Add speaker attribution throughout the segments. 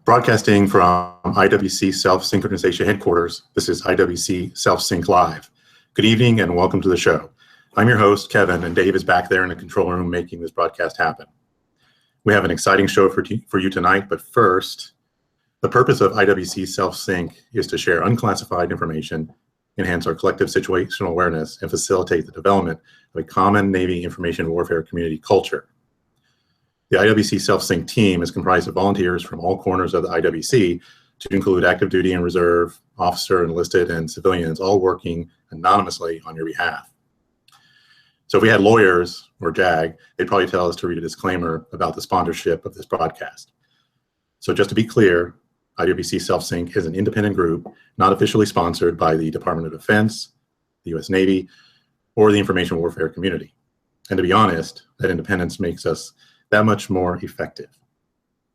Speaker 1: Broadcasting from IWC Self Synchronization headquarters, this is IWC Self Sync Live. Good evening and welcome to the show. I'm your host, Kevin, and Dave is back there in the control room making this broadcast happen. We have an exciting show for you tonight, but first, the purpose of IWC Self Sync is to share unclassified information, enhance our collective situational awareness, and facilitate the development of a common Navy information warfare community culture. The IWC Self Sync team is comprised of volunteers from all corners of the IWC, to include active duty and reserve, officer, enlisted, and civilians, all working anonymously on your behalf. So if we had lawyers or JAG, they'd probably tell us to read a disclaimer about the sponsorship of this broadcast. So just to be clear, IWC Self Sync is an independent group, not officially sponsored by the Department of Defense, the U.S. Navy, or the information warfare community. And to be honest, that independence makes us that much more effective.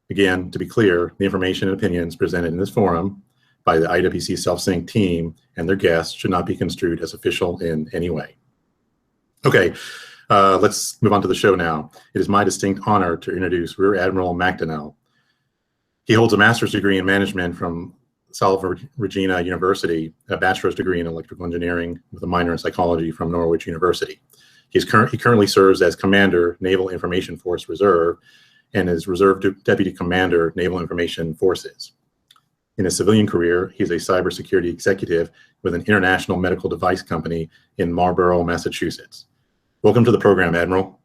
Speaker 1: Again, to be clear, the information and opinions presented in this forum by the IWC Self Sync team and their guests should not be construed as official in any way. Okay, let's move on to the show now. It is my distinct honor to introduce Rear Admiral MacDonnell. He holds a master's degree in management from Salve Regina University, a bachelor's degree in electrical engineering with a minor in psychology from Norwich University. He currently serves as Commander, Naval Information Force Reserve, and is Reserve Deputy Commander, Naval Information Forces. In his civilian career, he's a cybersecurity executive with an international medical device company in Marlborough, Massachusetts. Welcome to the program, Admiral.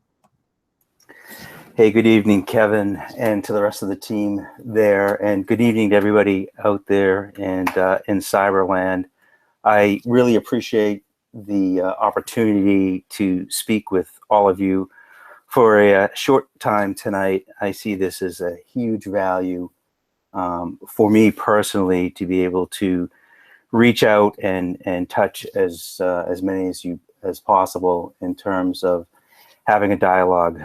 Speaker 2: Hey, good evening, Kevin, and to the rest of the team there, and good evening to everybody out there and in Cyberland. I really appreciate the opportunity to speak with all of you for a short time tonight. I see this as a huge value for me personally to be able to reach out and touch as many as possible in terms of having a dialogue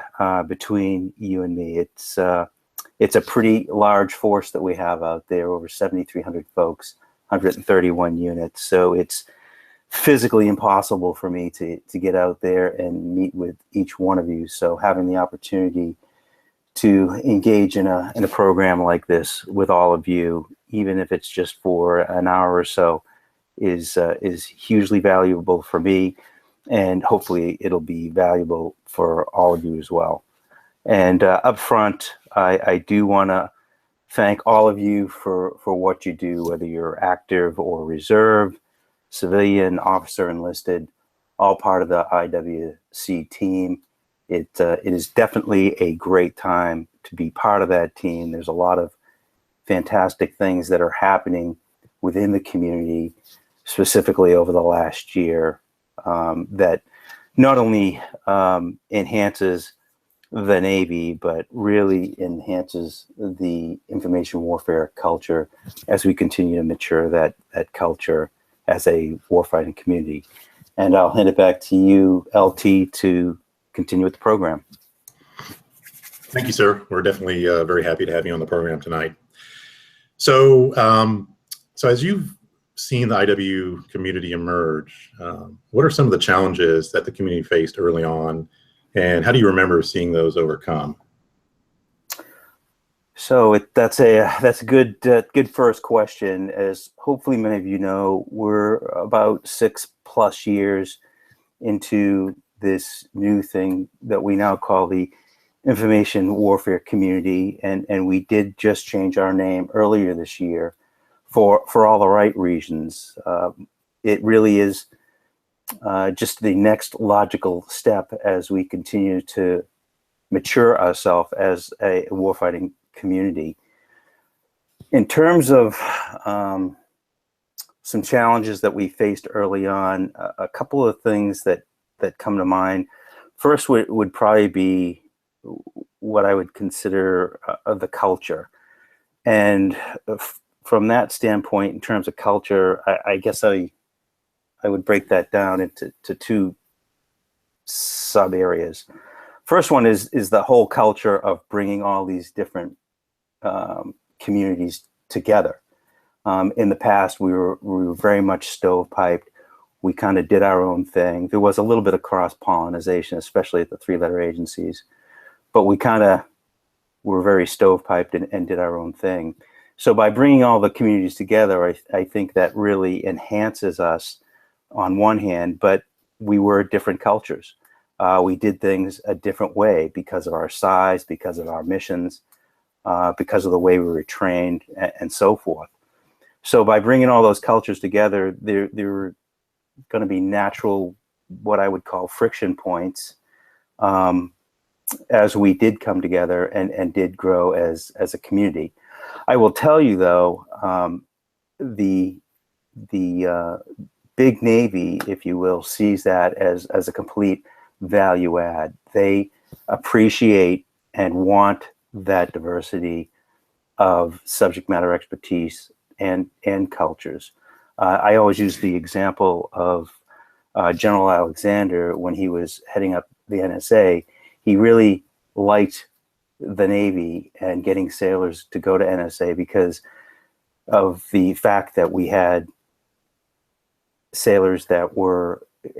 Speaker 2: between you and me. It's a pretty large force that we have out there, over 7,300 folks, 131 units. So it's physically impossible for me to get out there and meet with each one of you. So having the opportunity to engage in a program like this with all of you, even if it's just for an hour or so, is hugely valuable for me, and hopefully it'll be valuable for all of you as well. And up front, I do want to thank all of you for what you do, whether you're active or reserve, civilian, officer, enlisted, all part of the IWC team. It is definitely a great time to be part of that team. There's a lot of fantastic things that are happening within the community, specifically over the last year, that not only enhances the Navy, but really enhances the information warfare culture as we continue to mature that culture as a warfighting community. And I'll hand it back to you, LT, to continue with the program.
Speaker 1: Thank you, sir. We're definitely very happy to have you on the program tonight. So, so as you've seen the IW community emerge, what are some of the challenges that the community faced early on, and how do you remember seeing those overcome?
Speaker 2: So that's a good first question. As hopefully many of you know, we're about 6+ years into this new thing that we now call the information warfare community, and we did just change our name earlier this year for all the right reasons. It really is just the next logical step as we continue to mature ourselves as a warfighting community. In terms of some challenges that we faced early on, a couple of things that come to mind. First would probably be what I would consider the culture. And from that standpoint, in terms of culture, I guess I would break that down into two sub areas. First one is the whole culture of bringing all these different communities together. In the past, we were very much stovepiped. We kind of did our own thing. There was a little bit of cross-pollination, especially at the three-letter agencies, but we kind of were very stovepiped and did our own thing. So by bringing all the communities together, I think that really enhances us on one hand, but we were different cultures. We did things a different way because of our size, because of our missions, because of the way we were trained, and so forth. So by bringing all those cultures together, there were going to be natural, what I would call friction points, as we did come together and did grow as a community. I will tell you though, the big Navy, if you will, sees that as a complete value add. They appreciate and want that diversity of subject matter expertise and cultures. I always use the example of General Alexander when he was heading up the NSA. He really liked the Navy and getting sailors to go to NSA because of the fact that we had sailors that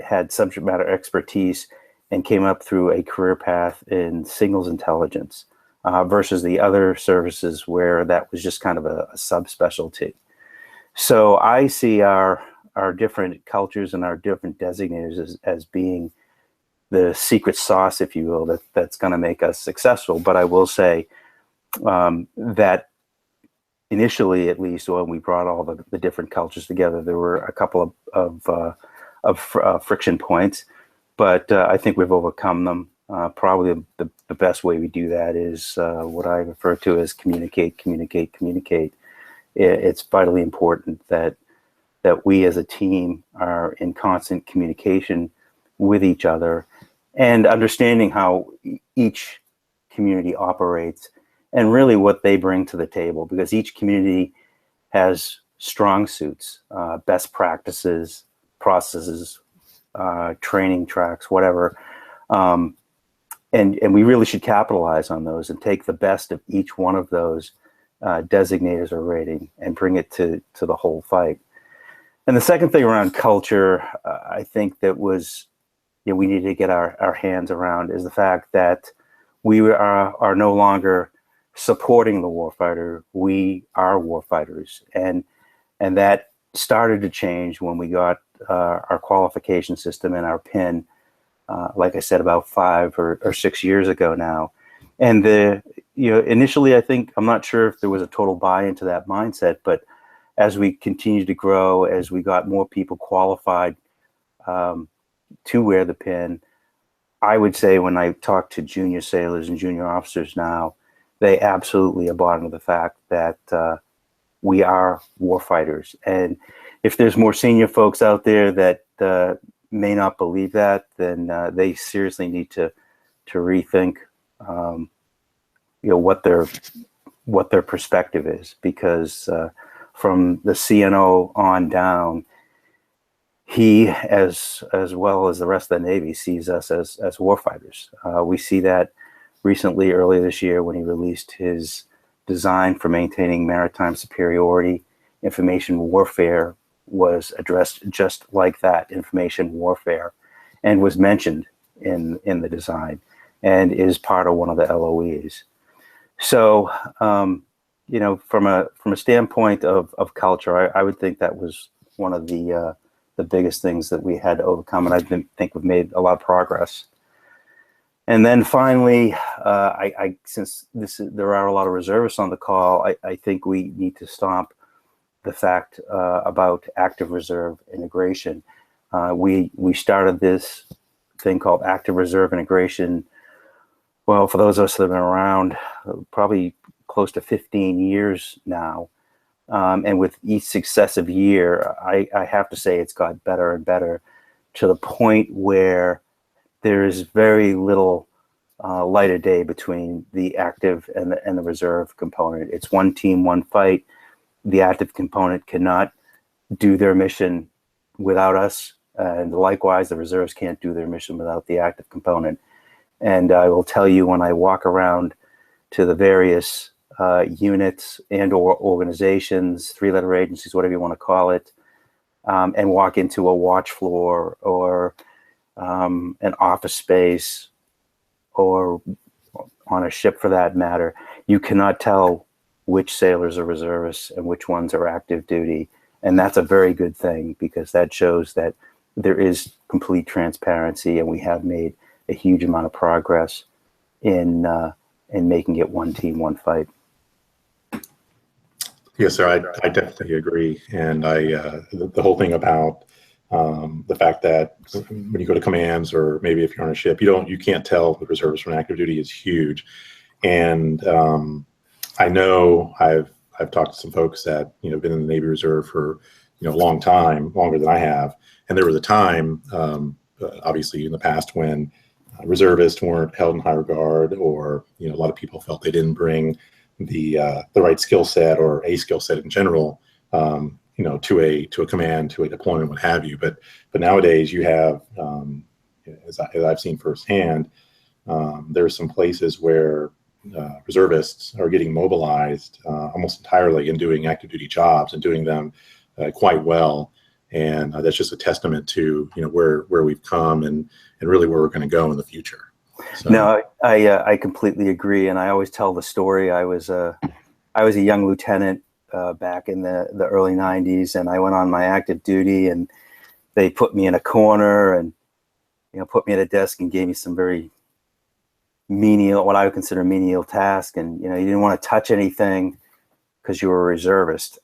Speaker 2: had subject matter expertise and came up through a career path in signals intelligence versus the other services where that was just kind of a subspecialty. So I see our different cultures and our different designators as being the secret sauce, if you will, that's going to make us successful. But I will say that initially, at least, when we brought all the different cultures together, there were a couple of friction points, but I think we've overcome them. Probably the best way we do that is what I refer to as communicate. It's vitally important that we as a team are in constant communication with each other and understanding how each community operates and really what they bring to the table, because each community has strong suits, best practices, processes, training tracks, whatever. And we really should capitalize on those and take the best of each one of those designators or rating and bring it to the whole fight. And the second thing around culture, I think that was, we needed to get our hands around is the fact that we are no longer supporting the warfighter. We are warfighters, and that started to change when we got our qualification system and our PIN. Like I said, about 5 or 6 years ago now. And initially, I think, I'm not sure if there was a total buy-in to that mindset, but as we continued to grow, as we got more people qualified to wear the PIN, I would say when I talk to junior sailors and junior officers now, they absolutely are bought into the fact that we are warfighters. And if there's more senior folks out there that may not believe that, then they seriously need to rethink, what their perspective is, because from the CNO on down, he, as well as the rest of the Navy, sees us as warfighters. We see that recently, earlier this year, when he released his design for maintaining maritime superiority. Information warfare was addressed just like that, information warfare, and was mentioned in the design and is part of one of the LOEs. So, from a standpoint of culture, I would think that was one of the biggest things that we had to overcome, and I think we've made a lot of progress. And then finally, since there are a lot of reservists on the call, I think we need to stomp the fact about active reserve integration. We started this thing called active reserve integration. Well, for those of us that have been around, probably close to 15 years now. And with each successive year, I have to say it's got better and better, to the point where there is very little light of day between the active and the reserve component. It's one team, one fight. The active component cannot do their mission without us, and likewise, the reserves can't do their mission without the active component. And I will tell you, when I walk around to the various units and or organizations, three-letter agencies, whatever you want to call it, and walk into a watch floor or an office space or on a ship for that matter, you cannot tell which sailors are reservists and which ones are active duty. And that's a very good thing, because that shows that there is complete transparency, and we have made a huge amount of progress in making it one team, one fight.
Speaker 1: Yes, sir. I definitely agree. And the whole thing about the fact that when you go to commands, or maybe if you're on a ship, you can't tell the reservists from active duty is huge. And I know I've talked to some folks that been in the Navy Reserve for a long time, longer than I have. And there was a time, obviously in the past, when reservists weren't held in high regard, or a lot of people felt they didn't bring the right skill set, or a skill set in general, to a command, to a deployment, what have you. But nowadays you have, as I've seen firsthand, there's some places where reservists are getting mobilized almost entirely and doing active duty jobs, and doing them quite well. And that's just a testament to where we've come, and really where we're going to go in the future. So.
Speaker 2: No, I completely agree, and I always tell the story. I was a young lieutenant back in the early '90s, and I went on my active duty, and they put me in a corner and put me at a desk and gave me some very menial, what I would consider menial task, and you didn't want to touch anything because you were a reservist.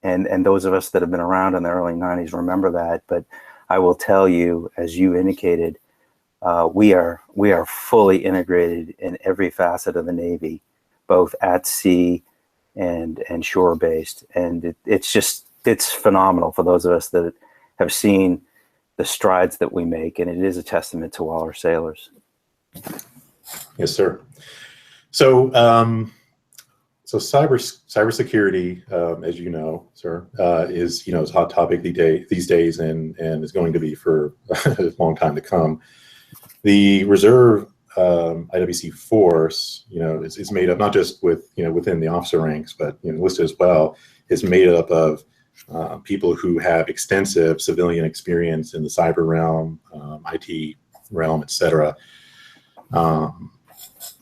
Speaker 2: And those of us that have been around in the early '90s remember that. But I will tell you, as you indicated, we are fully integrated in every facet of the Navy, both at sea and shore based, and it's phenomenal for those of us that have seen the strides that we make, and it is a testament to all our sailors.
Speaker 1: Yes, sir. So cybersecurity, as you know, sir, is a hot topic these days, and is going to be for a long time to come. The Reserve IWC force, is made up not just within the officer ranks, but listed as well, is made up of people who have extensive civilian experience in the cyber realm, IT realm, etc. In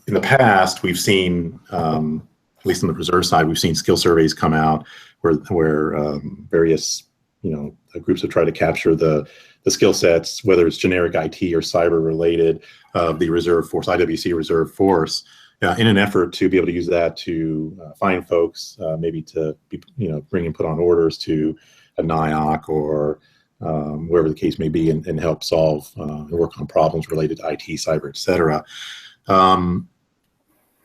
Speaker 1: the past, we've seen, at least on the reserve side, we've seen skill surveys come out where various groups have tried to capture the skill sets, whether it's generic IT or cyber related, of the reserve force, IWC Reserve Force, in an effort to be able to use that to find folks, maybe to be bring and put on orders to a NIOC or wherever the case may be, and help solve and work on problems related to IT, cyber, etc.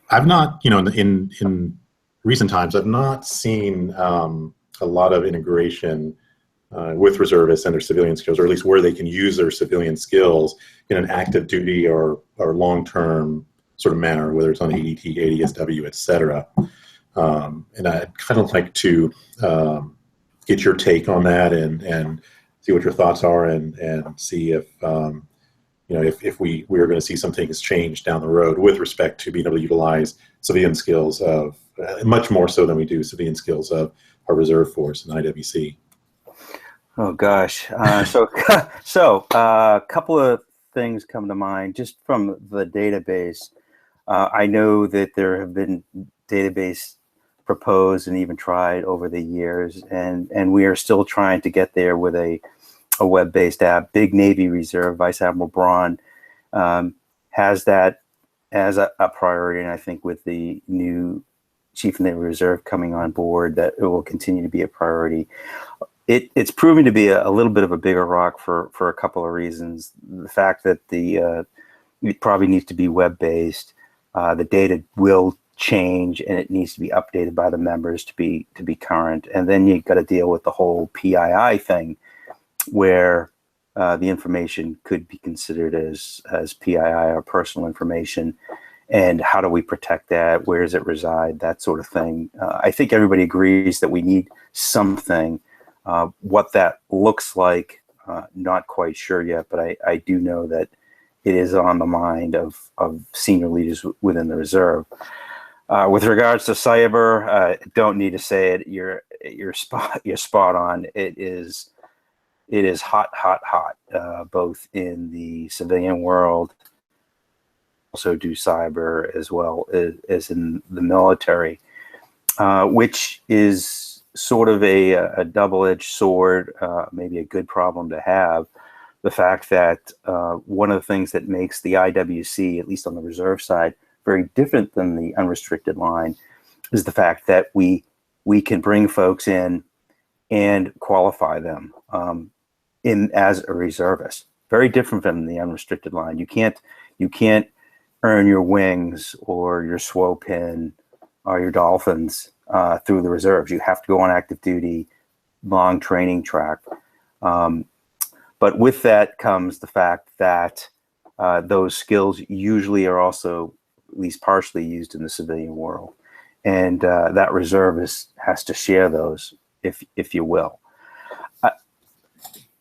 Speaker 1: I've not, in recent times, I've not seen a lot of integration with reservists and their civilian skills, or at least where they can use their civilian skills in an active duty or long-term sort of manner, whether it's on ADT, ADSW, etc. And I'd kind of like to get your take on that, and see what your thoughts are, and see if if we are going to see some things change down the road with respect to being able to utilize civilian skills of much more so than we do civilian skills of our reserve force and IWC.
Speaker 2: Oh gosh, so a couple of things come to mind just from the database. I know that there have been database proposed and even tried over the years, and we are still trying to get there with a web-based app. Big Navy Reserve, Vice Admiral Braun, has that as a priority, and I think with the new Chief of Naval Reserve coming on board, that it will continue to be a priority. It's proven to be a little bit of a bigger rock for a couple of reasons. The fact that it probably needs to be web-based, the data will change, and it needs to be updated by the members to be current. And then you got to deal with the whole PII thing, where the information could be considered as PII or personal information. And how do we protect that? Where does it reside? That sort of thing. I think everybody agrees that we need something. What that looks like, not quite sure yet, but I do know that it is on the mind of senior leaders within the reserve. With regards to cyber, don't need to say it. You're spot on. It is hot, both in the civilian world. Also do cyber as well as in the military, which is sort of a double-edged sword, maybe a good problem to have. The fact that one of the things that makes the IWC, at least on the reserve side, very different than the unrestricted line is the fact that we can bring folks in and qualify them in as a reservist. Very different from the unrestricted line. You can't earn your wings or your SWO pin or your dolphins through the reserves. You have to go on active duty, long training track. But with that comes the fact that those skills usually are also at least partially used in the civilian world. And that reservist has to share those, if you will.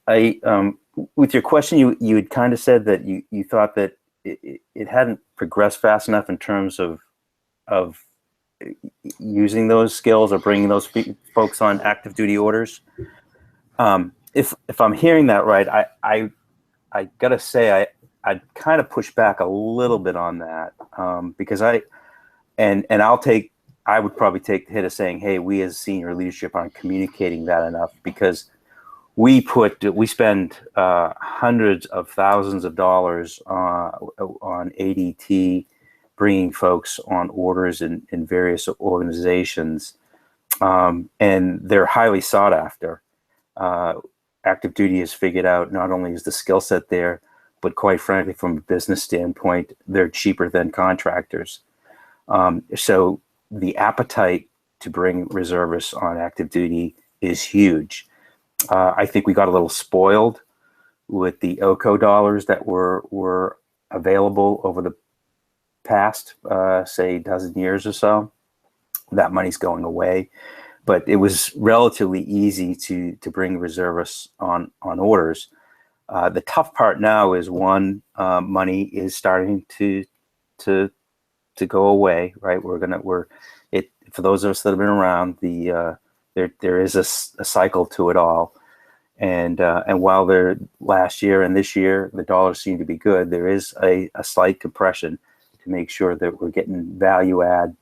Speaker 2: With your question, you had kind of said that you thought that it hadn't progressed fast enough in terms of using those skills or bringing those folks on active duty orders. If I'm hearing that right, I gotta say I'd kind of push back a little bit on that, because I would probably take the hit of saying, hey, we as senior leadership aren't communicating that enough, because we spend hundreds of thousands of dollars on ADT, bringing folks on orders in various organizations, and they're highly sought after. Active duty has figured out not only is the skill set there, but quite frankly, from a business standpoint, they're cheaper than contractors. So the appetite to bring reservists on active duty is huge. I think we got a little spoiled with the OCO dollars that were available over the past, say, dozen years or so. That money's going away, but it was relatively easy to bring reservists on orders. The tough part now is money is starting to go away. Right, for those of us that have been around, there is a cycle to it all, and while last year and this year the dollars seem to be good, there is a slight compression to make sure that we're getting value add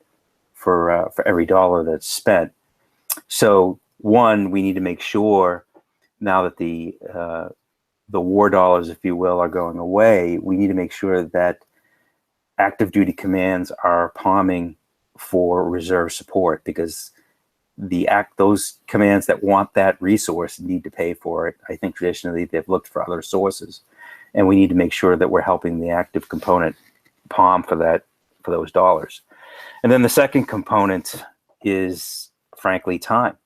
Speaker 2: for every dollar that's spent. So we need to make sure now that the war dollars, if you will, are going away. We need to make sure that active duty commands are palming for reserve support, because those commands that want that resource need to pay for it. I think traditionally they've looked for other sources, and we need to make sure that we're helping the active component palm for those dollars. And then the second component is, frankly, time.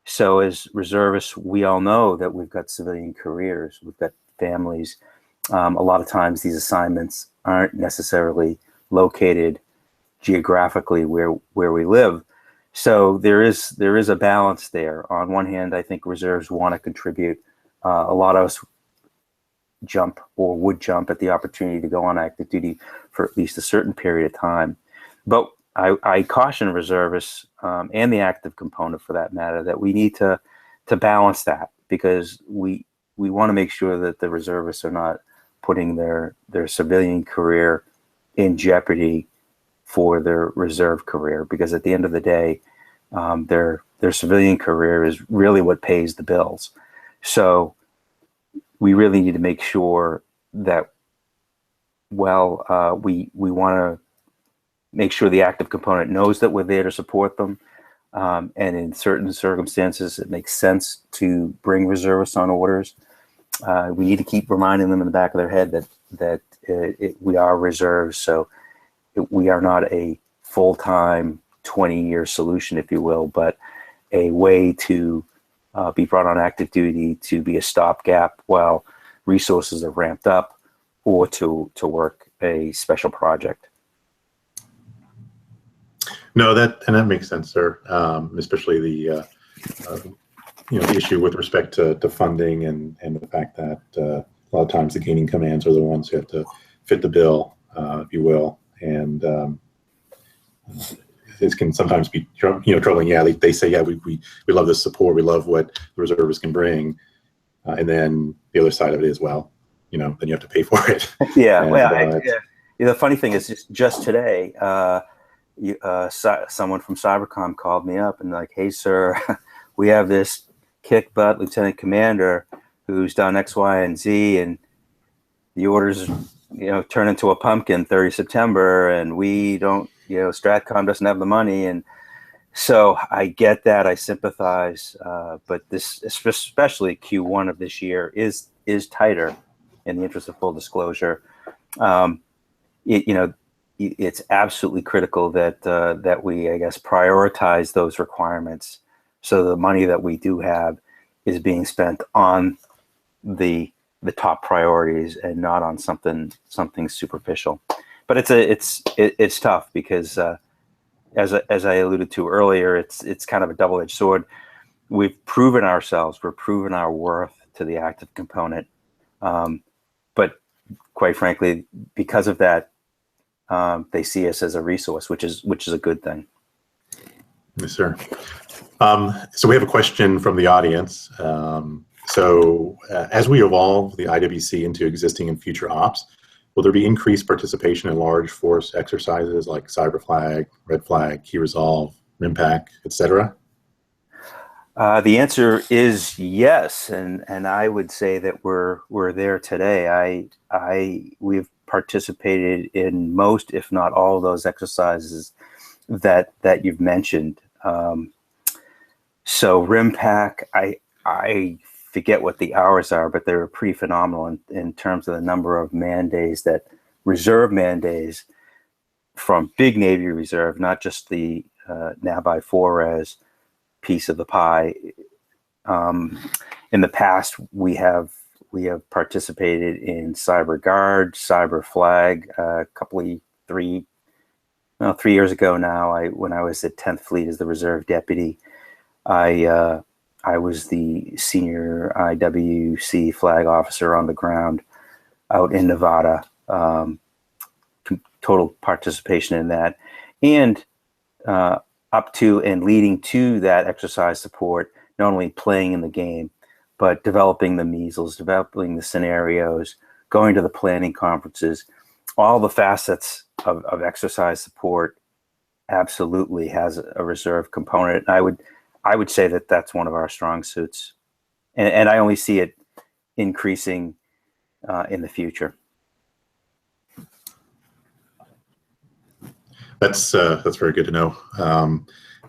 Speaker 2: So as reservists, we all know that we've got civilian careers, we've got families. A lot of times these assignments aren't necessarily located geographically where we live. So there is a balance there. On one hand, I think reserves want to contribute. A lot of us jump or would jump at the opportunity to go on active duty for at least a certain period of time. But I caution reservists and the active component, for that matter, that we need to balance that, because we want to make sure that the reservists are not putting their civilian career in jeopardy for their reserve career, because at the end of the day, their civilian career is really what pays the bills. So we really need to make sure that, we want to make sure the active component knows that we're there to support them. And in certain circumstances, it makes sense to bring reservists on orders. We need to keep reminding them in the back of their head that we are reserves, so we are not a full-time 20-year solution, if you will, but a way to be brought on active duty to be a stopgap while resources are ramped up or to work a special project.
Speaker 1: No, that makes sense, sir. Especially the the issue with respect to funding and the fact that a lot of times the gaining commands are the ones who have to fit the bill, if you will, and it can sometimes be troubling. Yeah, they say, yeah, we love this support, we love what the reservists can bring, and then the other side of it is, well, then you have to pay for it.
Speaker 2: Yeah,
Speaker 1: and,
Speaker 2: well, the funny thing is, just today, someone from Cybercom called me up and like, hey, sir, we have this kick butt lieutenant commander who's done X, Y, and Z, and the orders, turn into a pumpkin 30 September, and we don't, Stratcom doesn't have the money. And so I get that, I sympathize, but this, especially Q1 of this year, is tighter. In the interest of full disclosure, it's absolutely critical that we, I guess, prioritize those requirements, so the money that we do have is being spent on the top priorities and not on something superficial. But it's tough because as I alluded to earlier, it's kind of a double-edged sword. We've proven ourselves, we're proven our worth to the active component, but quite frankly, because of that, they see us as a resource, which is a good thing.
Speaker 1: Yes, sir. So we have a question from the audience. As we evolve the IWC into existing and future ops, will there be increased participation in large force exercises like Cyber Flag, Red Flag, Key Resolve, RIMPAC, etc.?
Speaker 2: The answer is yes, and I would say that we're there today. We've participated in most, if not all, of those exercises that you've mentioned. So RIMPAC, I forget what the hours are, but they're pretty phenomenal in terms of the number of man days, that reserve man days from big Navy Reserve, not just the NAVI 4-res piece of the pie. In the past, we have participated in Cyber Guard, Cyber Flag. Three years ago now, when I was at 10th Fleet as the Reserve Deputy, I was the senior IWC flag officer on the ground out in Nevada. Total participation in that, and up to and leading to that exercise support, not only playing in the game, but developing the measles, developing the scenarios, going to the planning conferences. All the facets of exercise support absolutely has a reserve component. And I would say that that's one of our strong suits, and I only see it increasing in the future. That's
Speaker 1: very good to know.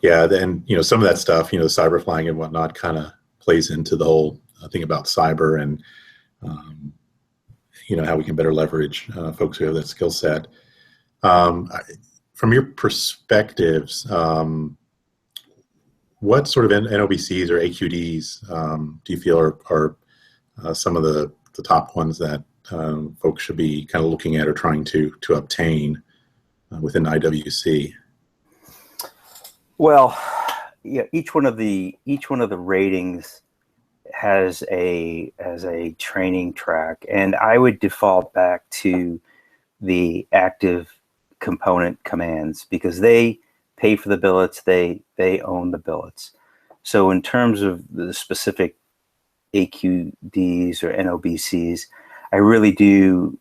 Speaker 1: Yeah, then some of that stuff, cyber flying and whatnot, kind of plays into the whole thing about cyber and how we can better leverage folks who have that skill set. From your perspectives, what sort of NOBCs or AQDs do you feel are some of the top ones that folks should be kind of looking at or trying to obtain within IWC?
Speaker 2: Well, yeah, each one of the ratings has a training track, and I would default back to the active component commands because they pay for the billets, they own the billets. So in terms of the specific AQDs or NOBCs, I really do.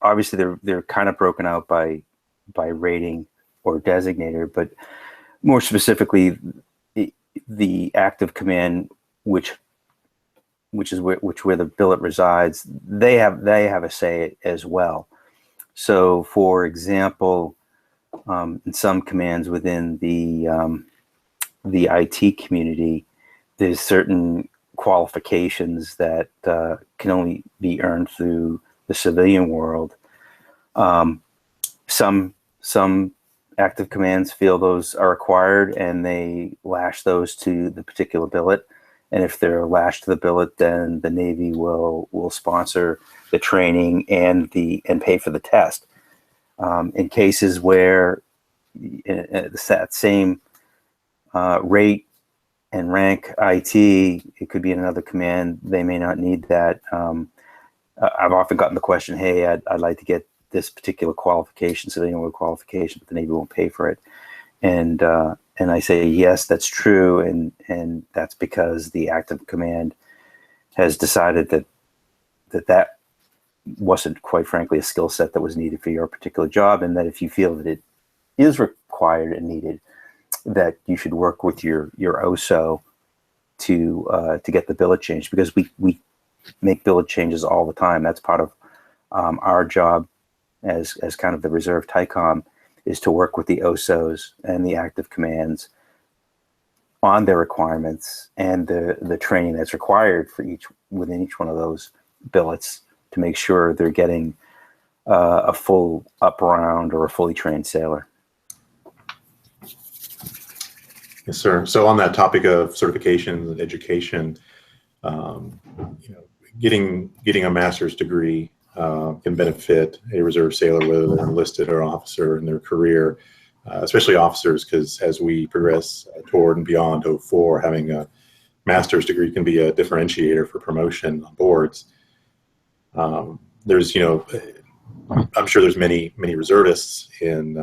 Speaker 2: Obviously, they're kind of broken out by rating or designator, but more specifically, the active command, which is where the billet resides, they have a say as well. So, for example, in some commands within the IT community, there's certain qualifications that can only be earned through the civilian world. Some active commands feel those are required, and they lash those to the particular billet. And if they're lashed to the billet, then the Navy will sponsor the training and pay for the test. In cases where that same rate and rank IT, it could be in another command, they may not need that. I've often gotten the question, hey, I'd like to get this particular qualification, civilian war qualification, but the Navy won't pay for it. And I say, yes, that's true. And that's because the active command has decided that wasn't, quite frankly, a skill set that was needed for your particular job. And that if you feel that it is required and needed, that you should work with your OSO to get the billet changed, because we make billet changes all the time. That's part of our job as kind of the reserve TICOM, is to work with the OSOs and the active commands on their requirements and the training that's required for within each one of those billets, to make sure they're getting a full up round or a fully trained sailor.
Speaker 1: Yes, sir. So on that topic of certifications and education, getting a master's degree can benefit a reserve sailor, whether they're enlisted or officer in their career, especially officers, because as we progress toward and beyond 04, having a master's degree can be a differentiator for promotion on boards. There's, I'm sure there's many reservists in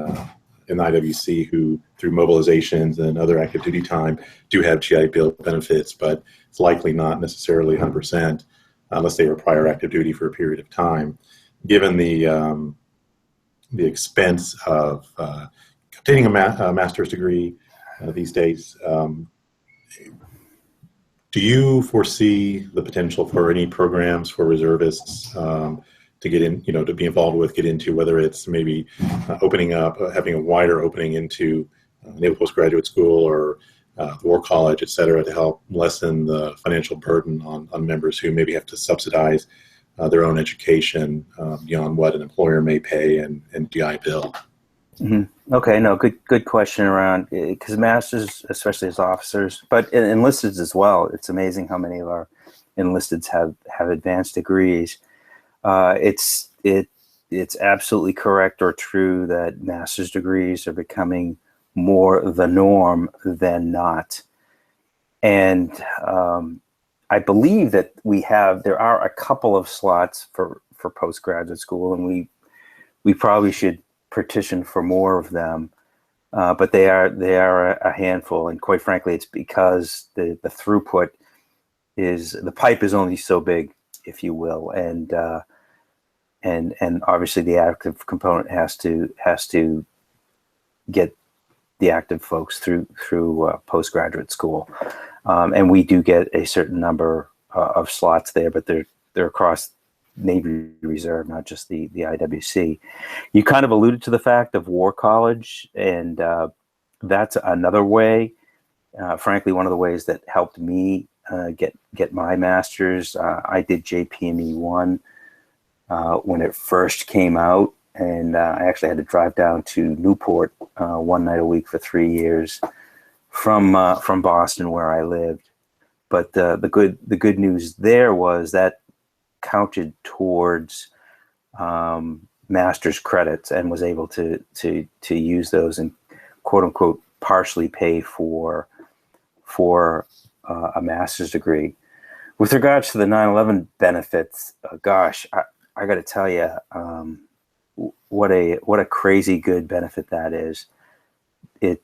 Speaker 1: IWC who, through mobilizations and other active duty time, do have GI Bill benefits, but it's likely not necessarily 100% unless they were prior active duty for a period of time. Given the expense of obtaining a master's degree these days, do you foresee the potential for any programs for reservists to get in, to be involved with, get into, whether it's maybe opening up, having a wider opening into Naval Postgraduate School or the War College, et cetera, to help lessen the financial burden on members who maybe have to subsidize their own education beyond what an employer may pay and GI Bill?
Speaker 2: Mm-hmm. Okay, no, good question around, because masters, especially as officers, but enlisted as well. It's amazing how many of our enlisteds have advanced degrees. It's absolutely correct or true that master's degrees are becoming more the norm than not. And I believe that there are a couple of slots for postgraduate school, and we probably should petition for more of them. But they are a handful, and quite frankly, it's because the throughput the pipe is only so big, if you will, and obviously the active component has to get the active folks through postgraduate school, and we do get a certain number of slots there, but they're across Navy Reserve, not just the IWC. You kind of alluded to the fact of War College, and that's another way. Frankly, one of the ways that helped me get my master's. I did JPME 1 when it first came out, and I actually had to drive down to Newport one night a week for 3 years from Boston, where I lived. But the good news there was that counted towards master's credits, and was able to use those and quote unquote partially pay for a master's degree. With regards to the 9/11 benefits, gosh, I got to tell you, what a crazy good benefit that is. It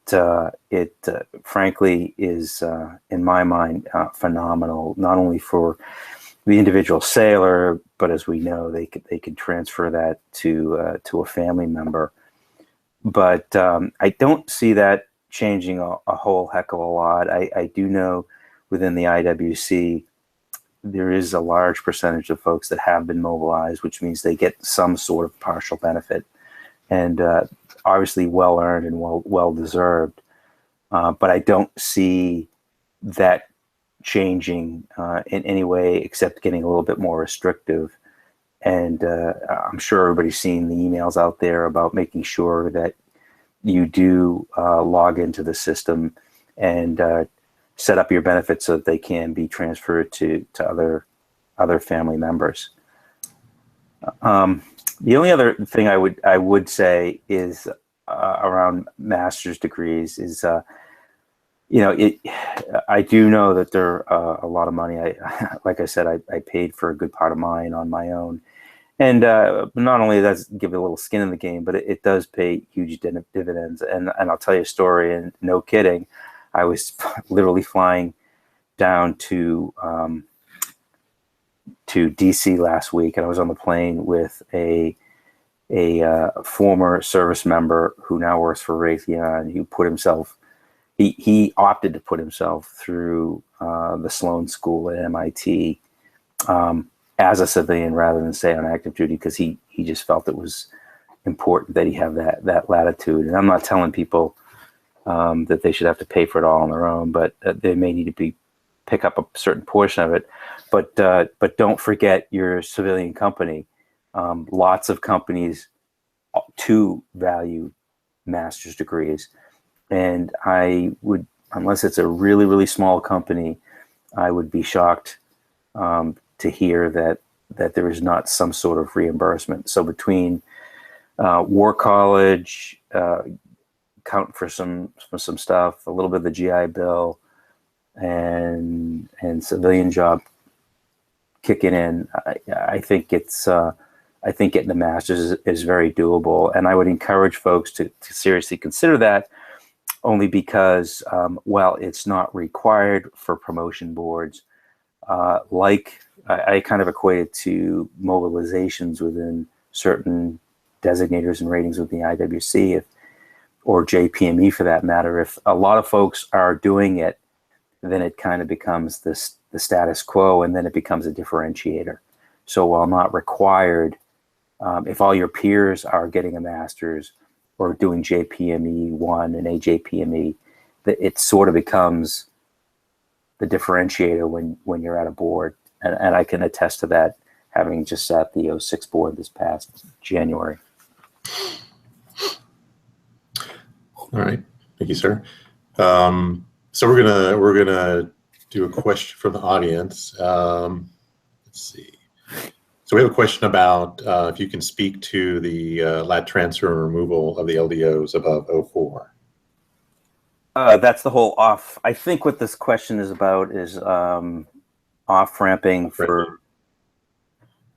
Speaker 2: frankly is, in my mind, phenomenal. Not only for the individual sailor, but as we know, they can transfer that to a family member. But I don't see that changing a whole heck of a lot. I do know within the IWC, there is a large percentage of folks that have been mobilized, which means they get some sort of partial benefit, and obviously well earned and well deserved. But I don't see that changing in any way, except getting a little bit more restrictive. And I'm sure everybody's seen the emails out there about making sure that you do log into the system and set up your benefits so that they can be transferred to other family members. The only other thing I would say is around master's degrees is, I do know that they're a lot of money. Like I said, I paid for a good part of mine on my own. And not only does it give it a little skin in the game, but it does pay huge dividends. And I'll tell you a story, and no kidding, I was literally flying down to DC last week, and I was on the plane with a former service member who now works for Raytheon, who put himself, he opted to put himself through the Sloan School at MIT as a civilian rather than stay on active duty, because he just felt it was important that he have that latitude. And I'm not telling people that they should have to pay for it all on their own, but they may need to pick up a certain portion of it. But don't forget your civilian company. Lots of companies too value master's degrees, and I would, unless it's a really, really small company, I would be shocked to hear that there is not some sort of reimbursement. So between War College, count for some stuff, a little bit of the GI Bill, and civilian job kicking in, I think getting the master's is very doable, and I would encourage folks to seriously consider that, only because while it's not required for promotion boards, I kind of equate it to mobilizations within certain designators and ratings with the IWC, or JPME for that matter. If a lot of folks are doing it, then it kind of becomes the status quo, and then it becomes a differentiator. So while not required, if all your peers are getting a master's or doing JPME 1 and AJPME, it sort of becomes the differentiator when you're at a board. And I can attest to that, having just sat the 06 board this past January.
Speaker 1: All right, thank you, sir. So we're gonna do a question from the audience. Let's see. So we have a question about if you can speak to the lat transfer and removal of the LDOs above 04.
Speaker 2: That's the whole off. I think what this question is about is off-ramping for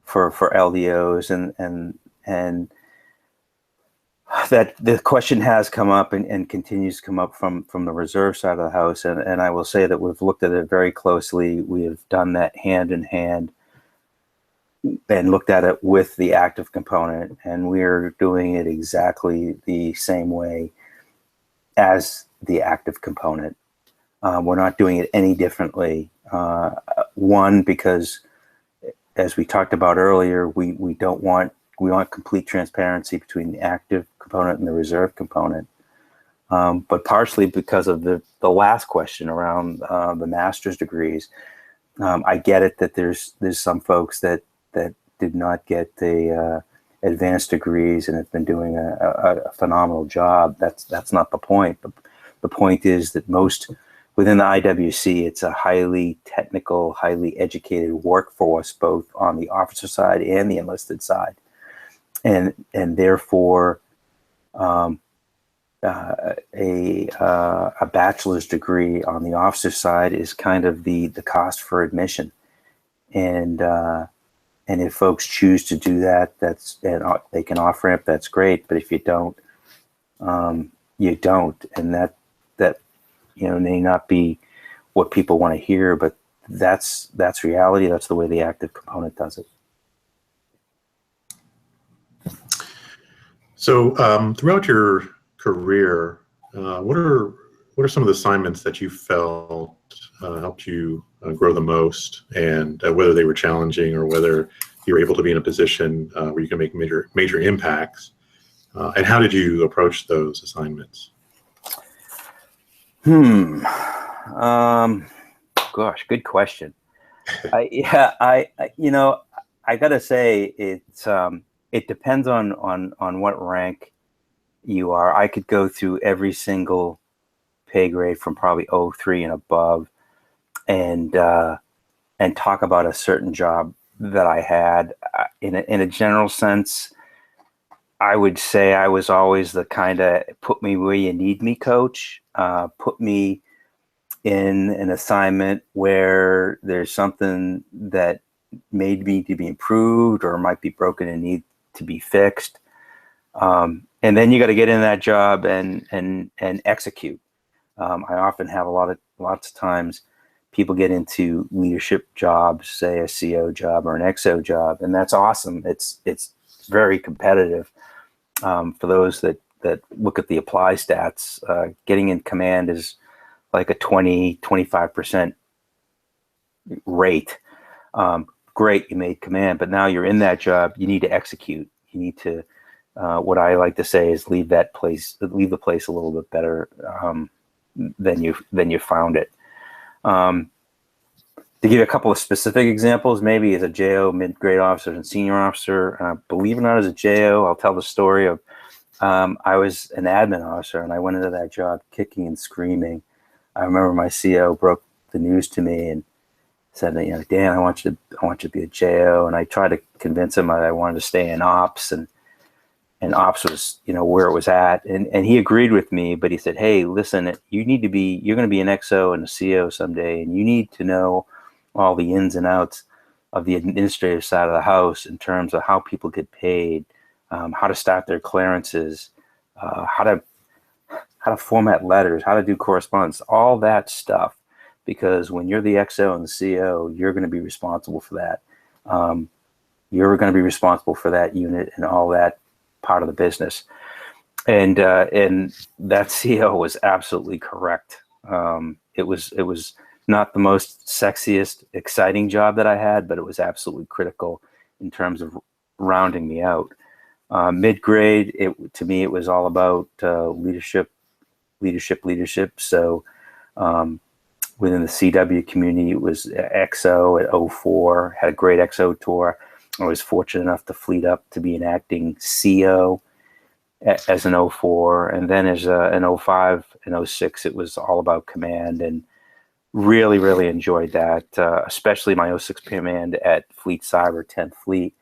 Speaker 2: LDOs, and that the question has come up and continues to come up from the reserve side of the house, and I will say that we've looked at it very closely. We have done that hand in hand and looked at it with the active component, and we're doing it exactly the same way as the active component. We're not doing it any differently. One, because as we talked about earlier, we want complete transparency between the active component and the reserve component. But partially because of the last question around the master's degrees. I get it that there's some folks that did not get the advanced degrees and have been doing a phenomenal job. That's not the point. The point is that most within the IWC, it's a highly technical, highly educated workforce, both on the officer side and the enlisted side. And therefore, a bachelor's degree on the officer side is kind of the cost for admission. And if folks choose to do that, and they can off ramp. That's great. But if you don't, you don't, and that may not be what people want to hear. But that's reality. That's the way the active component does it.
Speaker 1: So throughout your career, what are some of the assignments that you felt helped you grow the most, and whether they were challenging or whether you were able to be in a position where you can make major impacts, and how did you approach those assignments?
Speaker 2: Gosh, good question. I gotta say it depends on what rank you are. I could go through every single pay grade from probably 03 and above, and talk about a certain job that I had. In a general sense, I would say I was always the kind of put me where you need me coach. Put me in an assignment where there's something that may need to be improved or might be broken and need to be fixed. And then you got to get in that job and execute. I often have lots of times people get into leadership jobs, say a CO job or an XO job, and that's awesome. It's very competitive. For those that look at the apply stats, getting in command is like a 25% rate. Great, you made command, but now you're in that job. You need to execute. You need to, what I like to say is leave the place a little bit better than you found it. To give you a couple of specific examples, maybe as a JO, mid-grade officer and senior officer, believe it or not, as a JO, I'll tell the story of I was an admin officer and I went into that job kicking and screaming. I remember my CO broke the news to me and said, Dan, I want you to be a JO. And I tried to convince him that I wanted to stay in ops, and ops was, where it was at. And he agreed with me, but he said, hey, listen, you're going to be an XO and a CO someday, and you need to know all the ins and outs of the administrative side of the house in terms of how people get paid, how to start their clearances, how to format letters, how to do correspondence, all that stuff. Because when you're the XO and the CO, you're going to be responsible for that. You're going to be responsible for that unit and all that part of the business. And that CO was absolutely correct. It was not the most sexiest, exciting job that I had, but it was absolutely critical in terms of rounding me out. Mid-grade, to me, it was all about leadership. So within the CW community, it was XO at 04, had a great XO tour. I was fortunate enough to fleet up to be an acting CO as an 04. And then as an 05 and 06, it was all about command, and really, really enjoyed that, especially my 06 command at Fleet Cyber 10th Fleet.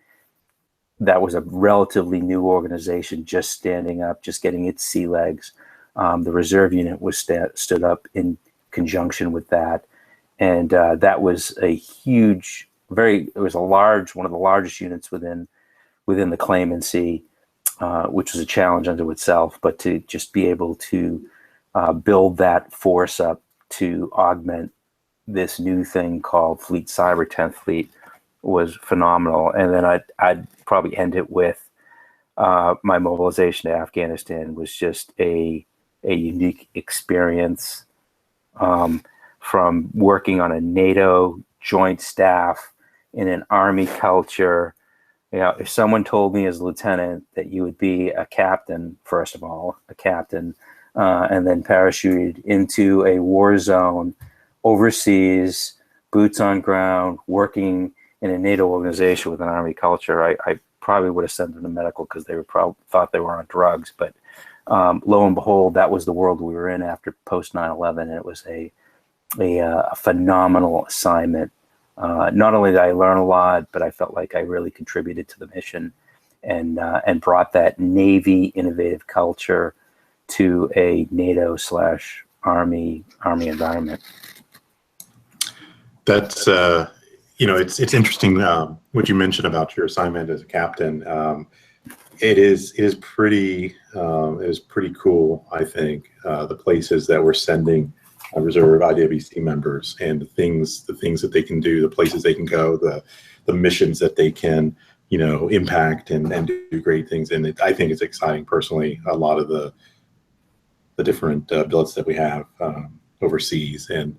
Speaker 2: That was a relatively new organization, just standing up, just getting its sea legs. The reserve unit was stood up in conjunction with that. And that was a huge, one of the largest units within the claimantcy, which was a challenge unto itself. But to just be able to build that force up to augment this new thing called Fleet Cyber 10th Fleet was phenomenal. And then I'd probably end it with my mobilization to Afghanistan was just a unique experience, from working on a NATO joint staff in an Army culture. If someone told me as a lieutenant that you would be a captain, first of all, and then parachuted into a war zone overseas, boots on ground, working in a NATO organization with an Army culture, I probably would have sent them to medical because they thought they were on drugs. But lo and behold, that was the world we were in after post 9/11, and it was a phenomenal assignment. Not only did I learn a lot, but I felt like I really contributed to the mission and brought that Navy innovative culture to a NATO/Army environment.
Speaker 1: That's it's interesting what you mentioned about your assignment as a captain. It is pretty cool. I think the places that we're sending reserve IWC members and the things that they can do, the places they can go, the missions that they can impact and do great things. And I think it's exciting personally. A lot of the different billets that we have overseas, and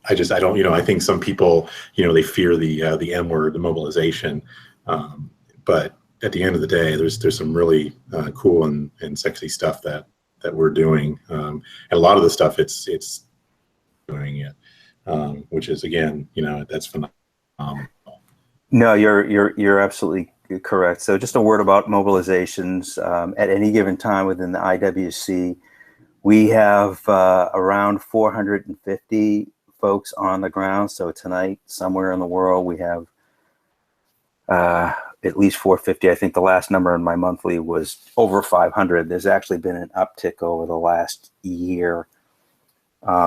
Speaker 1: I don't, I think some people, they fear the M word, the mobilization, but at the end of the day, there's some really cool and sexy stuff that we're doing, and a lot of the stuff it's doing it, which is, again, that's phenomenal.
Speaker 2: No, you're absolutely correct. So just a word about mobilizations. At any given time within the IWC, We have around 450 folks on the ground. So tonight, somewhere in the world, we have at least 450. I think the last number in my monthly was over 500. There's actually been an uptick over the last year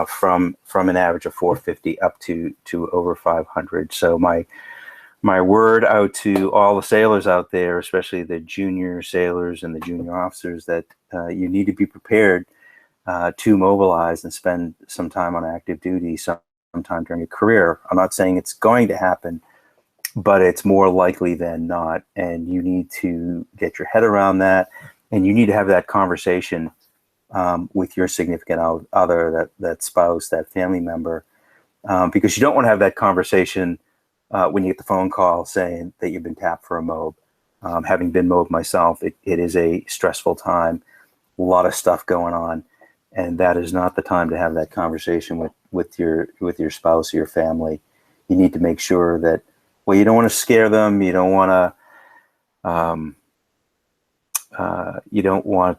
Speaker 2: from an average of 450 up to over 500. So my word out to all the sailors out there, especially the junior sailors and the junior officers, that you need to be prepared to mobilize and spend some time on active duty sometime during your career. I'm not saying it's going to happen, but it's more likely than not. And you need to get your head around that, and you need to have that conversation with your significant other, that spouse, that family member, because you don't want to have that conversation when you get the phone call saying that you've been tapped for a MOB. Having been MOB myself, it is a stressful time, a lot of stuff going on. And that is not the time to have that conversation with your spouse or your family. You need to make sure that, well, you don't want to scare them. You don't want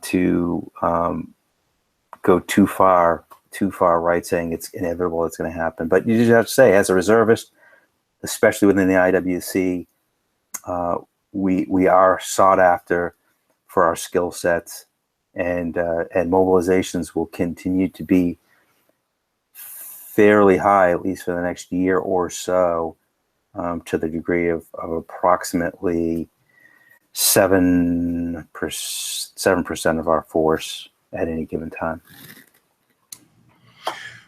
Speaker 2: to go too far right, saying it's inevitable, it's going to happen. But you just have to say, as a reservist, especially within the IWC, we are sought after for our skill sets. And mobilizations will continue to be fairly high, at least for the next year or so, to the degree of approximately 7% of our force at any given time.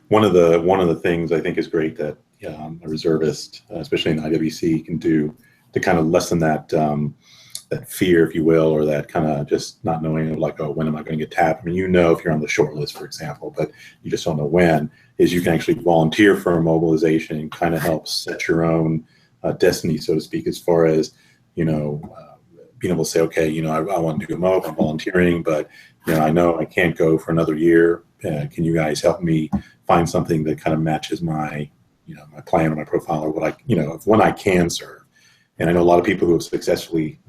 Speaker 1: One of the things I think is great that a reservist, especially in the IWC, can do to kind of lessen that that fear, if you will, or that kind of just not knowing, like, oh, when am I going to get tapped? I mean, if you're on the short list, for example, but you just don't know when, is you can actually volunteer for a mobilization and kind of help set your own destiny, so to speak, as far as, being able to say, okay, I want to do a MOB, I'm volunteering, but, I know I can't go for another year. Can you guys help me find something that kind of matches my, my plan or my profile, or what when I can serve? And I know a lot of people who have successfully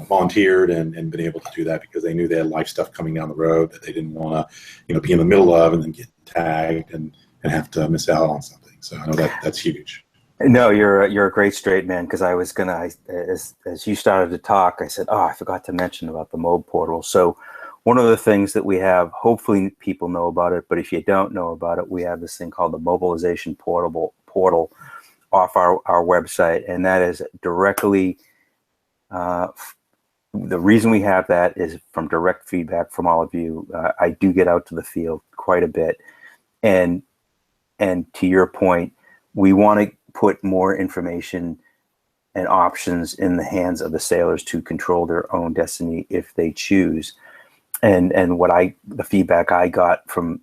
Speaker 1: volunteered and been able to do that because they knew they had life stuff coming down the road that they didn't want to, be in the middle of and then get tagged and have to miss out on something. So I know that's huge.
Speaker 2: No, you're a great straight man, because I was as you started to talk, I said, I forgot to mention about the MOB portal. So one of the things that we have, hopefully people know about it, but if you don't know about it, we have this thing called the Mobilization portal off our website, and that is directly the reason we have that is from direct feedback from all of you. I do get out to the field quite a bit, and to your point, we want to put more information and options in the hands of the sailors to control their own destiny if they choose. And the feedback I got from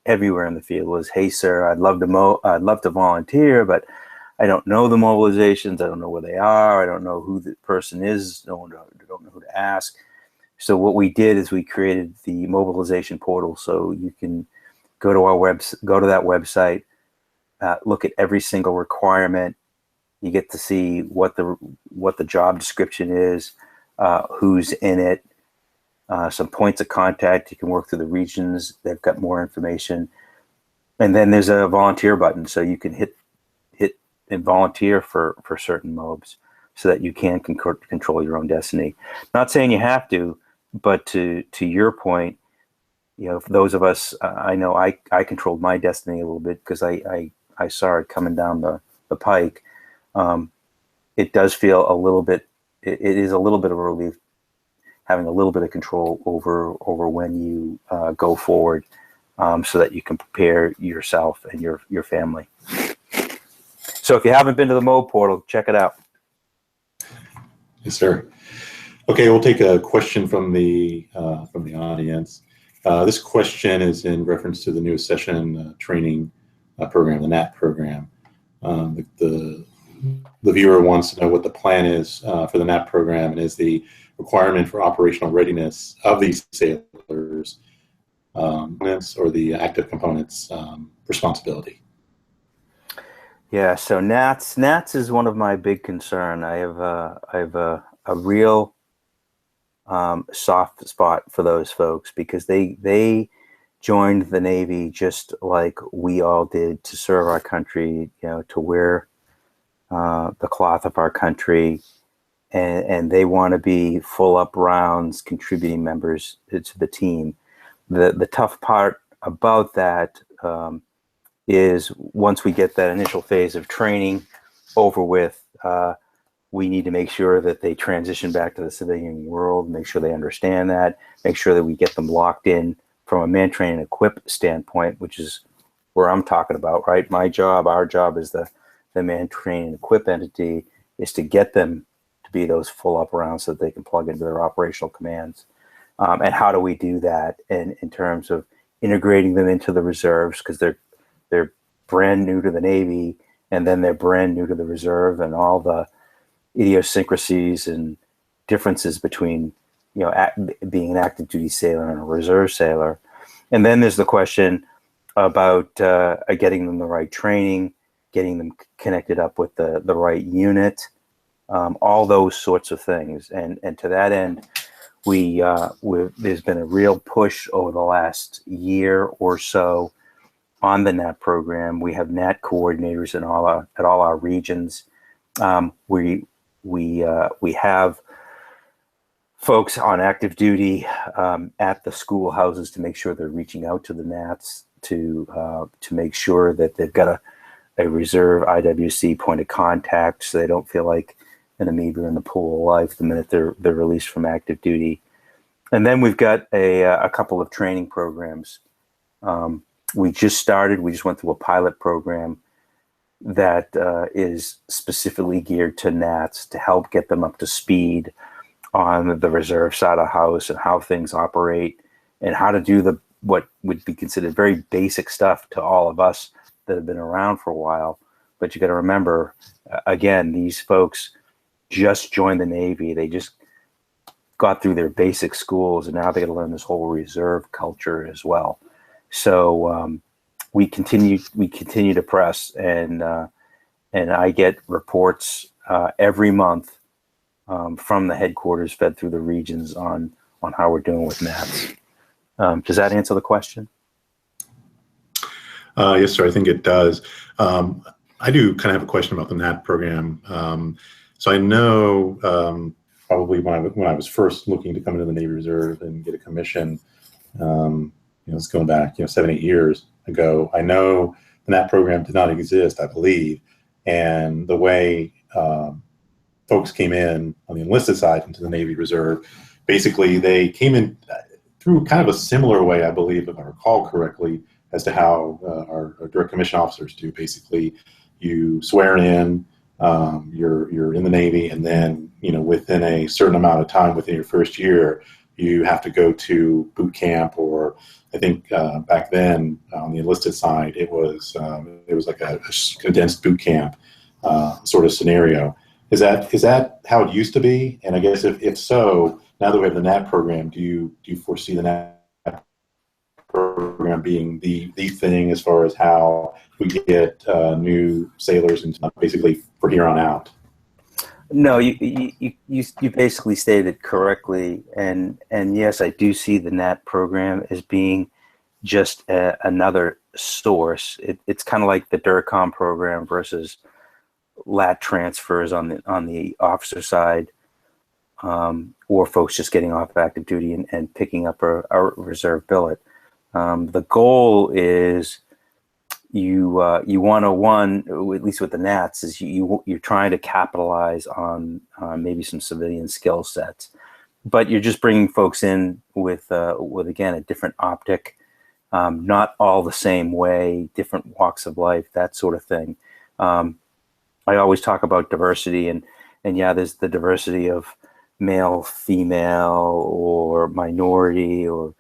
Speaker 2: everywhere in the field was, hey sir, I'd love to volunteer, but I don't know the mobilizations. I don't know where they are. I don't know who the person is. I don't know who to ask. So what we did is we created the mobilization portal, so you can go to that website, look at every single requirement. You get to see what the job description is, who's in it, some points of contact. You can work through the regions. They've got more information. And then there's a volunteer button, so you can hit and volunteer for certain MOBs so that you can control your own destiny. Not saying you have to, but to your point, for those of us, I know I controlled my destiny a little bit because I saw it coming down the pike. It does feel a little bit, it is a little bit of a relief having a little bit of control over when you go forward, so that you can prepare yourself and your family. So if you haven't been to the MOB portal, check it out.
Speaker 1: Yes, sir. Okay, we'll take a question from the audience. This question is in reference to the newest session training program, the NAT program. The viewer wants to know what the plan is for the NAT program, and is the requirement for operational readiness of these sailors or the active components responsibility.
Speaker 2: Yeah, so NATS is one of my big concern. I have a real soft spot for those folks because they joined the Navy just like we all did to serve our country, to wear the cloth of our country, and they want to be full up rounds contributing members to the team. The tough part about that is once we get that initial phase of training over with, we need to make sure that they transition back to the civilian world, make sure they understand that, make sure that we get them locked in from a man, train, and equip standpoint, which is where I'm talking about, right? My job, our job as the man, train, and equip entity is to get them to be those full up rounds so that they can plug into their operational commands. And how do we do that in terms of integrating them into the reserves, because they're brand new to the Navy, and then they're brand new to the reserve, and all the idiosyncrasies and differences between being an active duty sailor and a reserve sailor. And then there's the question about getting them the right training, getting them connected up with the right unit, all those sorts of things. And to that end, there's been a real push over the last year or so on the NAT program. We have NAT coordinators at all our regions. We have folks on active duty at the schoolhouses to make sure they're reaching out to the NATs to make sure that they've got a reserve IWC point of contact, so they don't feel like an amoeba in the pool of life the minute they're released from active duty. And then we've got a couple of training programs. We just went through a pilot program that is specifically geared to NATs to help get them up to speed on the reserve side of the house and how things operate and how to do what would be considered very basic stuff to all of us that have been around for a while. But you got to remember, again, these folks just joined the Navy. They just got through their basic schools, and now they got to learn this whole reserve culture as well. So we continue to press, and I get reports every month from the headquarters fed through the regions on how we're doing with NATs. Does that answer the question?
Speaker 1: Yes, sir. I think it does. I do kind of have a question about the NAT program. So I know probably when I was first looking to come into the Navy Reserve and get a commission, it's going back 7-8 years ago. I know the NAT program did not exist, I believe, and the way folks came in on the enlisted side into the Navy Reserve, basically they came in through kind of a similar way, I believe, if I recall correctly, as to how our direct commission officers do. Basically, you swear in, you're in the Navy, and then within a certain amount of time within your first year, you have to go to boot camp, or I think back then on the enlisted side, it was like a condensed boot camp sort of scenario. Is that how it used to be? And I guess if so, now that we have the NAT program, do you foresee the NAT program being the thing as far as how we get new sailors and basically for here on out?
Speaker 2: No, you basically stated it correctly, and yes, I do see the NAT program as being just another source. It's kind of like the DIRCOM program versus lat transfers on the officer side, or folks just getting off active duty and picking up a reserve billet. The goal is you want to, at least with the NATs, is you're trying to capitalize on maybe some civilian skill sets, but you're just bringing folks in with again a different optic, not all the same way, different walks of life, that sort of thing. I always talk about diversity, and yeah, there's the diversity of male, female, or minority, or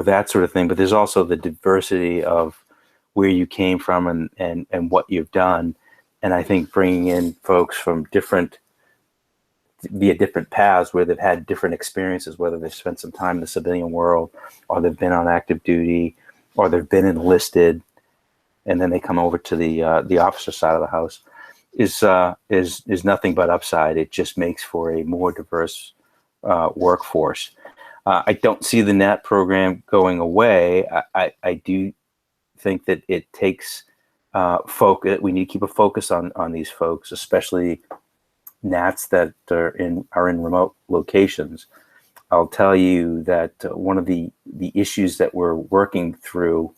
Speaker 2: that sort of thing. But there's also the diversity of where you came from and what you've done. And I think bringing in folks from different paths where they've had different experiences, whether they've spent some time in the civilian world, or they've been on active duty, or they've been enlisted, and then they come over to the officer side of the house, is nothing but upside. It just makes for a more diverse workforce. I don't see the NAT program going away. I do think that it takes focus. We need to keep a focus on these folks, especially NATs that are in remote locations. I'll tell you that one of the issues that we're working through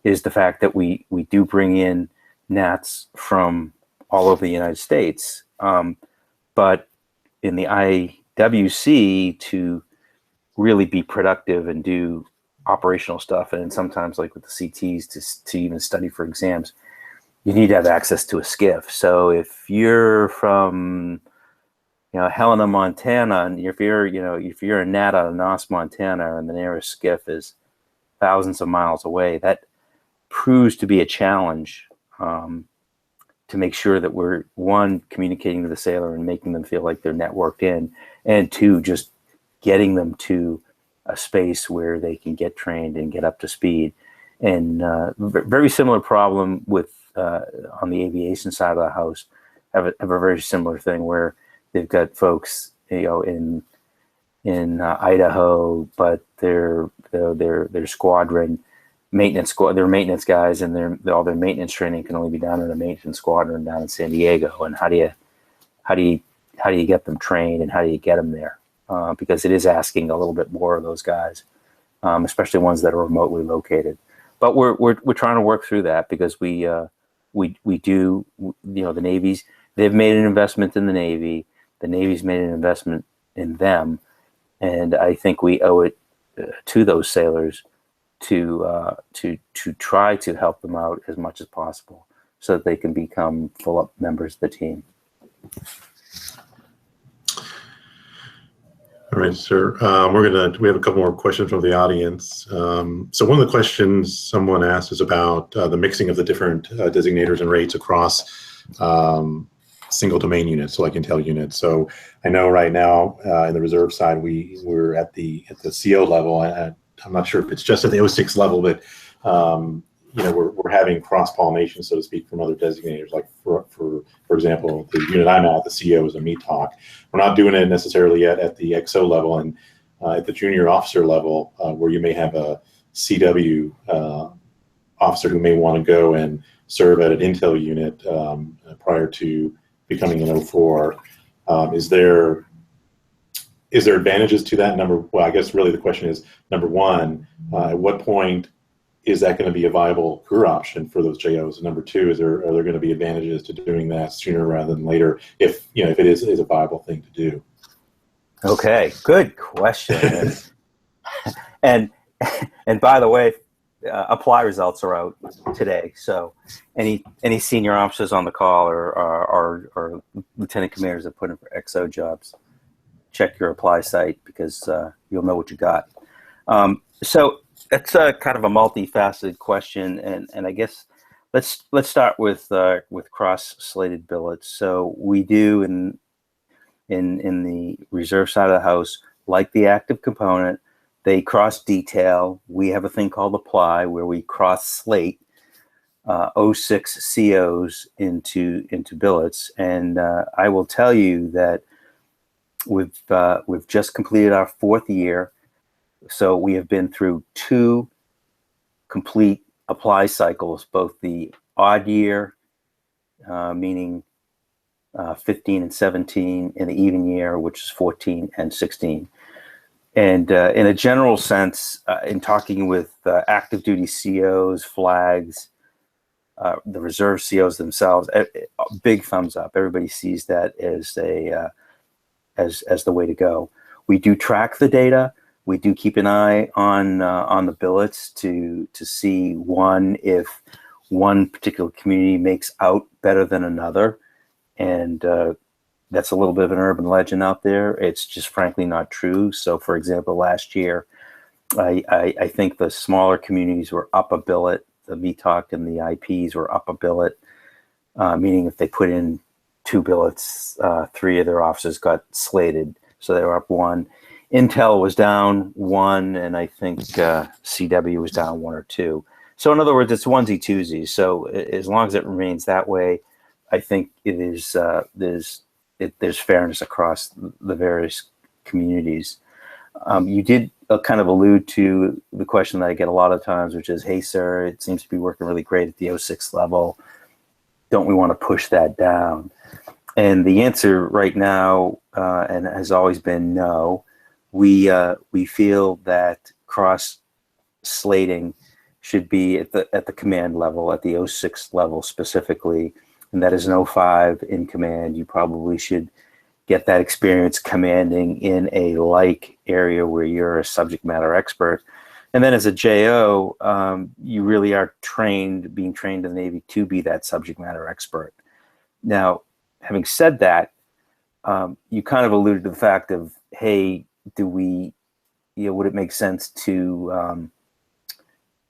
Speaker 2: is the fact that we do bring in NATs from all over the United States, but in the IWC to really be productive and do operational stuff, and sometimes like with the CTs to even study for exams, you need to have access to a skiff. So if you're from Helena, Montana, and if you're a NAT out of Noss, Montana, and the nearest skiff is thousands of miles away, that proves to be a challenge to make sure that we're, one, communicating to the sailor and making them feel like they're networked in, and two, just getting them to a space where they can get trained and get up to speed. And very similar problem with on the aviation side of the house, have a very similar thing where they've got folks in Idaho, but their squadron maintenance their maintenance guys and all their maintenance training can only be done in a maintenance squadron down in San Diego. And how do you get them trained, and how do you get them there? Because it is asking a little bit more of those guys, especially ones that are remotely located. But we're trying to work through that, because we do, the Navy's, they've made an investment in the Navy. The Navy's made an investment in them, and I think we owe it to those sailors to try to help them out as much as possible, so that they can become full-up members of the team.
Speaker 1: All right, sir. We have a couple more questions from the audience. So one of the questions someone asked is about the mixing of the different designators and rates across single domain units, so like intel units. So I know right now in the reserve side, we're at the CO level. I'm not sure if it's just at the 06 level, but we're having cross-pollination, so to speak, from other designators. Like for example, the unit I'm at, the CO is a METOC. We're not doing it necessarily yet at the XO level, and at the junior officer level, where you may have a CW officer who may want to go and serve at an intel unit prior to becoming an 04. Is there advantages to that? Well, I guess really the question is, number one, at what point is that going to be a viable career option for those JOs? And number two, are there going to be advantages to doing that sooner rather than later, if it is a viable thing to do? Okay,
Speaker 2: good question. and by the way, apply results are out today. So any senior officers on the call or lieutenant commanders that put in for XO jobs, check your apply site, because you'll know what you got. So that's kind of a multifaceted question, and I guess let's start with cross-slated billets. So we do in the reserve side of the house, like the active component, they cross-detail. We have a thing called apply, where we cross-slate 06 COs into billets, and I will tell you that we've just completed our 4th year. So we have been through 2 complete apply cycles, both the odd year, meaning 15 and 17, and the even year, which is 14 and 16. And in a general sense, in talking with active duty COs, flags, the reserve COs themselves, big thumbs up. Everybody sees that as the way to go. We do track the data. We do keep an eye on the billets to see, one, if one particular community makes out better than another, and that's a little bit of an urban legend out there. It's just frankly not true. So, for example, last year, I think the smaller communities were up a billet. The VTOC and the IPs were up a billet, meaning if they put in 2 billets, 3 of their officers got slated, so they were up 1. Intel was down 1, and I think CW was down 1 or 2. So in other words, it's onesie twosies. So as long as it remains that way, I think it is there's fairness across the various communities. You did kind of allude to the question that I get a lot of times, which is, hey, sir, it seems to be working really great at the 06 level. Don't we want to push that down? And the answer right now, and has always been no. We feel that cross slating should be at the command level, at the 06 level specifically, and that is an 05 in command. You probably should get that experience commanding in a like area where you're a subject matter expert. And then as a JO, you really are being trained in the Navy to be that subject matter expert. Now, having said that, you kind of alluded to the fact of, hey, would it make sense to,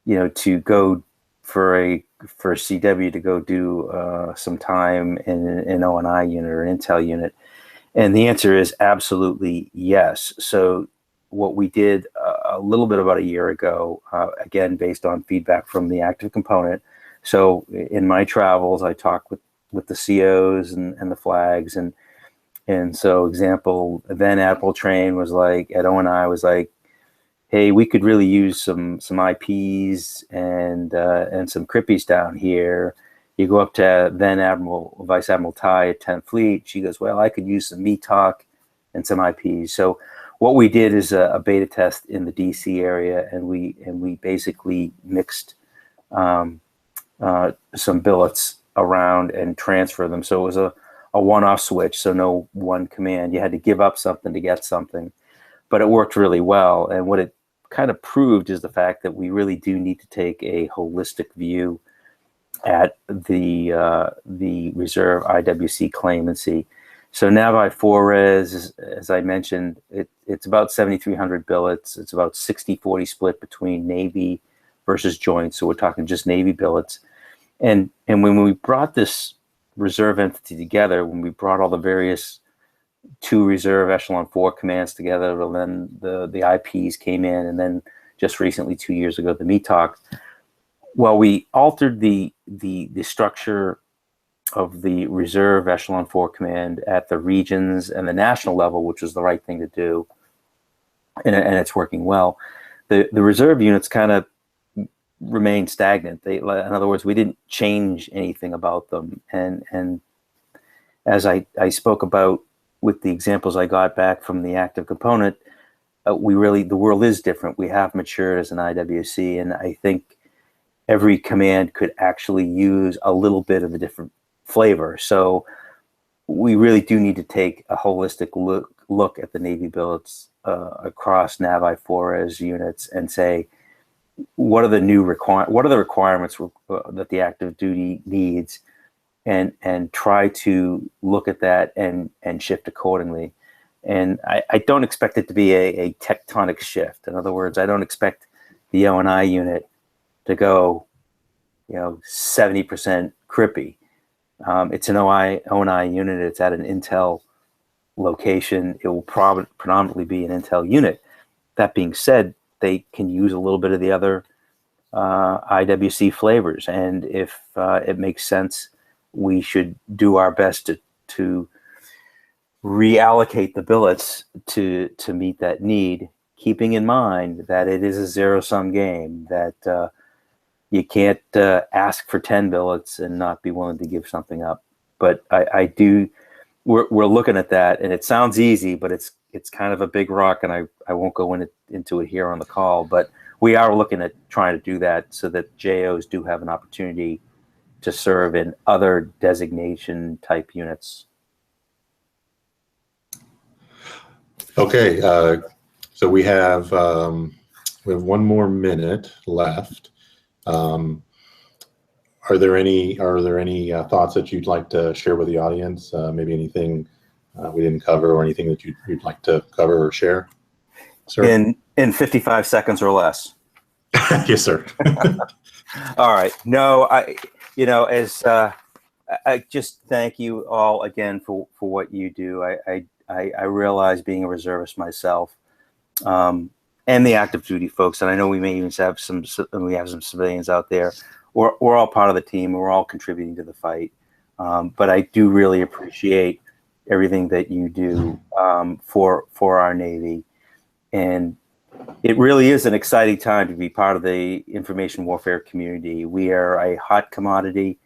Speaker 2: to go for a CW to go do some time in an O&I unit or an intel unit? And the answer is absolutely yes. So what we did a little bit about a year ago, again, based on feedback from the active component. So in my travels, I talked with the COs and the flags. And so example, then Admiral Train was like, at O&I was like, hey, we could really use some IPs and some crippies down here. You go up to then Vice Admiral Ty at 10th Fleet. She goes, well, I could use some METOC and some IPs. So what we did is a beta test in the DC area, and we basically mixed some billets around and transfer them. So it was a one-off switch, so no one command. You had to give up something to get something, but it worked really well. And what it kind of proved is the fact that we really do need to take a holistic view at the reserve IWC claimancy. So Naval Forces, as I mentioned, it's about 7,300 billets. It's about 60-40 split between Navy versus joint. So we're talking just Navy billets. And when we brought this reserve entity together, when we brought all the various 2 reserve echelon 4 commands together, and then the IPs came in, and then just recently 2 years ago, the METOC. Well, we altered the structure of the reserve echelon 4 command at the regions and the national level, which was the right thing to do, and it's working well. The reserve units kind of remain stagnant. In other words, we didn't change anything about them. And as I spoke about with the examples I got back from the active component, the world is different. We have matured as an IWC, and I think every command could actually use a little bit of a different flavor. So we really do need to take a holistic look at the Navy billets across Naval Forces units and say, what are the requirements that the active duty needs, and try to look at that and shift accordingly. And I don't expect it to be a tectonic shift. In other words, I don't expect the O&I unit to go, 70% crippy. It's an O&I unit. It's at an intel location. It will predominantly be an intel unit. That being said, they can use a little bit of the other IWC flavors, and if it makes sense, we should do our best to reallocate the billets to meet that need, keeping in mind that it is a zero-sum game, that you can't ask for 10 billets and not be willing to give something up. But we're looking at that, and it sounds easy, but it's kind of a big rock, and I won't go into it here on the call, but we are looking at trying to do that so that JOs do have an opportunity to serve in other designation type units.
Speaker 1: Okay, so we have 1 more minute left. Are there any thoughts that you'd like to share with the audience? Maybe anything we didn't cover, or anything that you'd like to cover or share, sir?
Speaker 2: In 55 seconds or less.
Speaker 1: Yes, sir.
Speaker 2: All right. No, I just thank you all again for what you do. I realize, being a reservist myself, and the active duty folks, and I know we may even have some civilians out there. We're all part of the team. We're all contributing to the fight. But I do really appreciate everything that you do for our Navy. And It really is an exciting time to be part of the information warfare community. We are a hot commodity.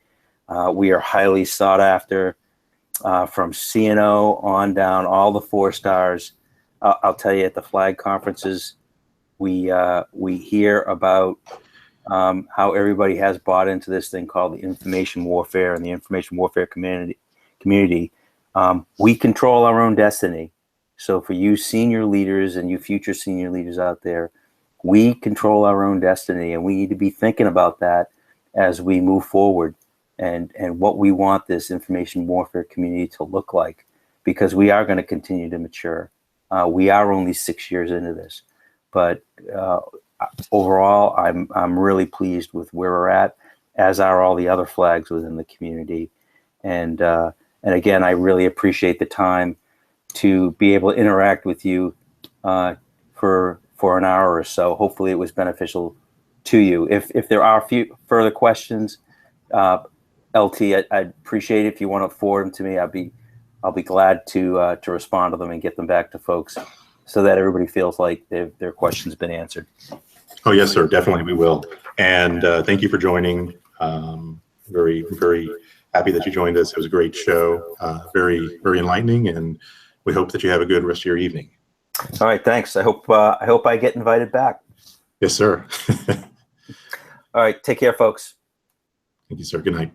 Speaker 2: We are highly sought after from CNO on down, all the 4-stars. I'll tell you, at the flag conferences, we hear about how everybody has bought into this thing called the information warfare and the information warfare community. We control our own destiny. So for you senior leaders and you future senior leaders out there, we control our own destiny, and we need to be thinking about that as we move forward and what we want this information warfare community to look like, because we are going to continue to mature. We are only 6 years into this, but overall, I'm really pleased with where we're at, as are all the other flags within the community. And again, I really appreciate the time to be able to interact with you for an hour or so. Hopefully it was beneficial to you. If there are a few further questions, LT, I'd appreciate it if you want to forward them to me. I'll be glad to respond to them and get them back to folks so that everybody feels like their question's been answered.
Speaker 1: Oh, yes, sir. Definitely, we will. And thank you for joining. Very, very happy that you joined us. It was a great show. Very, very enlightening, and we hope that you have a good rest of your evening.
Speaker 2: All right, thanks. I hope I get invited back.
Speaker 1: Yes, sir.
Speaker 2: All right, take care, folks.
Speaker 1: Thank you, sir. Good night.